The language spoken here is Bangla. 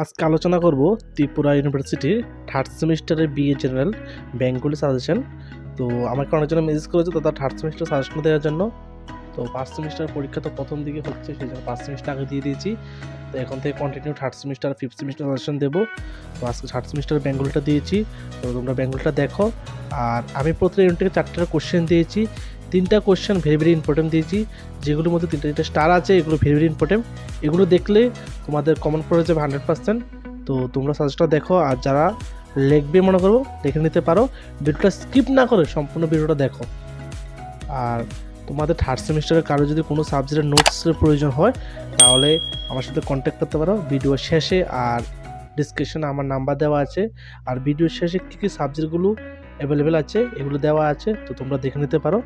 আজকে আলোচনা করব ত্রিপুরা ইউনিভার্সিটির থার্ড সেমিস্টারের বিএ জেনারেল বেঙ্গলি সাজেশন। তো আমাকে অনেকজন মেসেজ করেছে তাদের থার্ড সেমিস্টার সাজেশন দেওয়ার জন্য। তো ফার্স্ট সেমিস্টার পরীক্ষা তো প্রথম দিকে হচ্ছে, সেই জন্য ফার্স্ট সেমিস্টার আগে দিয়ে দিয়েছি। তো এখন থেকে continue third semester fifth semester suggestion দেবো। তো আজকে থার্ড সেমিস্টার বেঙ্গলটা দিয়েছি, তো তোমরা বেঙ্গলটা দেখো। আর আমি প্রতি ইউনিট থেকে 4টা কোশ্চেন দিয়েছি, 3টা কোশ্চেন ভেরি ভেরি ইম্পর্টেন্ট দিয়েছি, যেগুলোর মধ্যে 3টা স্টার আছে, এগুলো ভেরি ভেরি ইম্পর্টেন্ট। এগুলো দেখলে তোমাদের কমন পড়ে যাবে 100%। তো তোমরা সাজেশনটা দেখো, আর যারা লিখবে মনে করো দেখে নিতে পারো, ভিডিওটা স্কিপ না করে সম্পূর্ণ ভিডিওটা দেখো। আর তোমাদের থার্ড সেমিস্টারে কারো যদি কোনো সাবজেক্টের নোটসের প্রয়োজন হয় তাহলে আমার সাথে কন্ট্যাক্ট করতে পারো ভিডিও শেষে, আর ডিসক্রিপশনে আমার নাম্বার দেওয়া আছে। আর ভিডিও শেষে কী কী সাবজেক্টগুলো অ্যাভেলেবেল আছে এগুলো দেওয়া আছে, তো তোমরা দেখে নিতে পারো।